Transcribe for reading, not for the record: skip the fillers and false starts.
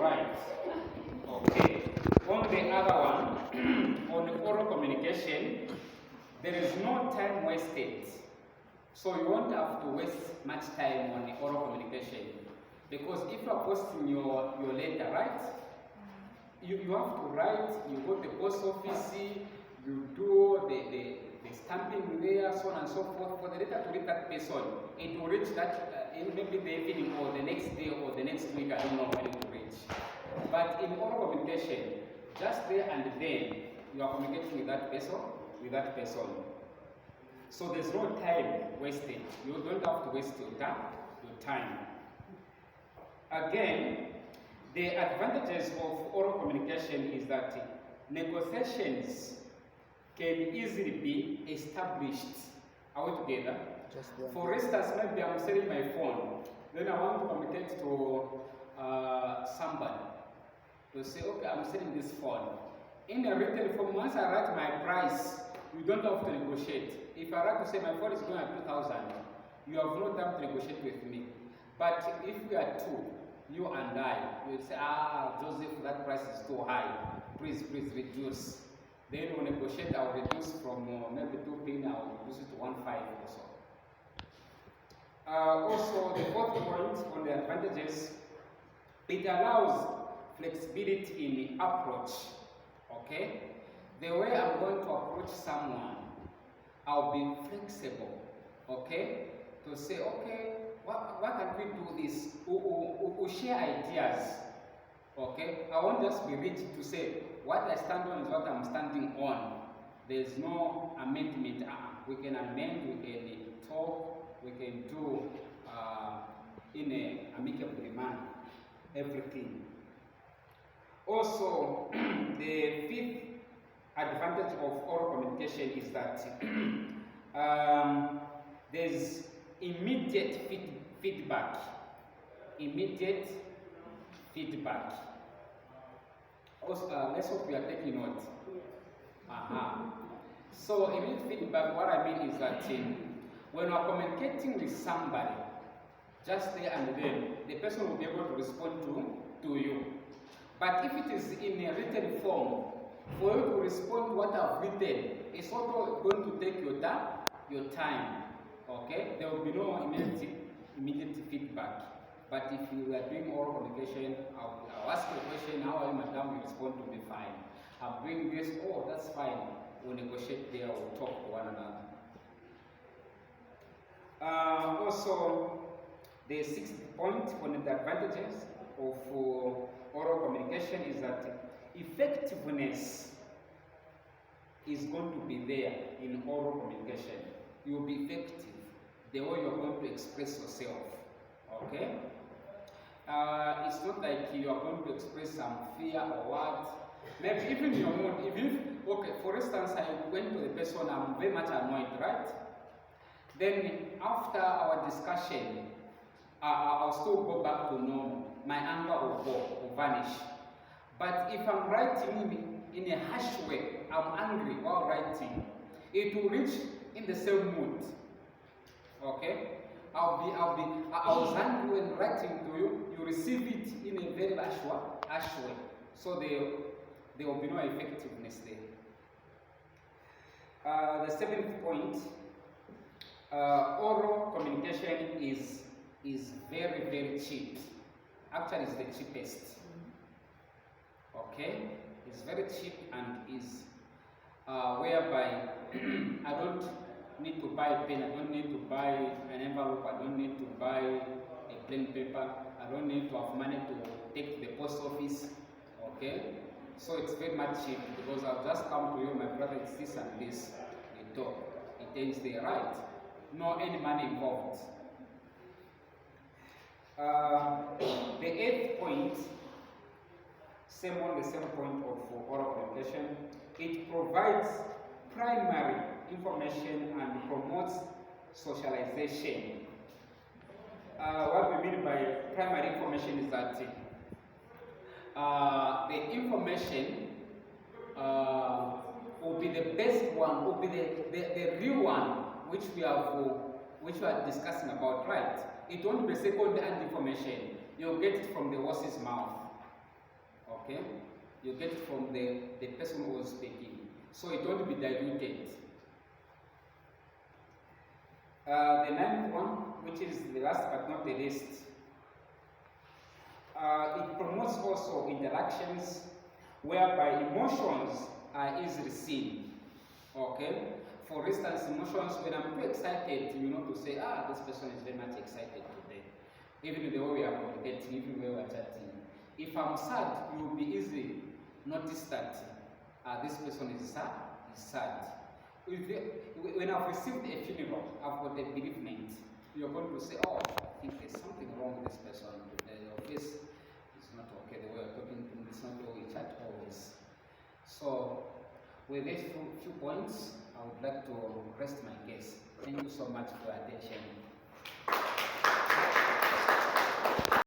right. Okay. On the other one, on oral communication, there is no time wasted. So you won't have to waste much time on the oral communication. Because if you are posting your letter, right? You have to write, you go to the post office, you do the stamping there, so on and so forth. For the letter to reach that person, it will reach that maybe the evening or the next day or the next week, I don't know when it will reach. But in oral communication, just there and then, you are communicating with that person, So there's no time wasted. You don't have to waste your time. Again, the advantages of oral communication is that negotiations can easily be established. Are we together? For instance, maybe I'm selling my phone, then I want to communicate to somebody to say, okay, I'm selling this phone. In a written form, once I write my price, you don't have to negotiate. If I write to say my phone is going at 2,000, you have no time to negotiate with me. But if we are two, you and I, you will say, Joseph, that price is too high. Please reduce. Then we'll negotiate, I'll reduce from maybe 2 penny, I'll reduce it to 1.5 or so. Also, the fourth point on the advantages, it allows flexibility in the approach. Okay? The way I'm going to approach someone, I'll be flexible. Okay? To say, okay, why can't we do this? We'll share ideas. Okay? I won't just be rigid to say, what I stand on is what I'm standing on. There's no amendment. We can amend, we can talk, we can do in an amicable manner, everything. Also, the fifth advantage of oral communication is that there's immediate feedback. Immediate feedback. Also, let's hope we are taking note. So, immediate feedback, what I mean is that when you are communicating with somebody, just there and then, the person will be able to respond to you. But if it is in a written form, for you to respond to what I've written, it's also going to take your time. Okay? There will be no immediate feedback. But if you are doing oral communication, I'll ask you a question, how are you, madam? You respond to me, fine. I'm doing this, oh, that's fine. We'll negotiate there, we'll talk to one another. Also, the sixth point on the advantages of oral communication is that effectiveness is going to be there in oral communication. You will be effective the way you are going to express yourself. Okay? It's not like you are going to express some fear or what. Maybe even your mood. Okay, for instance, I went to the person, I'm very much annoyed, right? Then after our discussion, I'll still go back to normal. My anger will vanish. But if I'm writing in a harsh way, I'm angry while writing, it will reach in the same mood. Okay? I was angry when writing to you, you receive it in a very harsh way. So there will be no effectiveness there. The seventh point, oral communication is very, very cheap. Actually, it's the cheapest. Okay? It's very cheap and is whereby I don't need to buy a pen, I don't need to buy an envelope, I don't need to buy a plain paper, I don't need to have money to take to the post office. Okay? So it's very much cheap because I'll just come to you, my brother, it's this and this. You talk. It ends there, right? No any money involved. The eighth point, same point of oral communication, it provides primary information and promotes socialization. What we mean by primary information is that the information will be the best one, will be the real one which we are discussing about, right? It won't be second-hand information. You'll get it from the horse's mouth. Okay? You get it from the person who was speaking. So it won't be diluted. The ninth one, which is the last but not the least, it promotes also interactions whereby emotions are easily seen. Okay? For instance, emotions, when I'm too excited, you know, to say, this person is very much excited today. Even the way we are communicating, even the way we are chatting. If I'm sad, you will be easy notice that this person is sad. When I've received a funeral, I've got a bereavement, you're going to say, I think there's something wrong with this person today. Your face is not okay, the way you're talking to me, it's not the way we chat always. So, with these few points, I would like to rest my case. Thank you so much for your attention.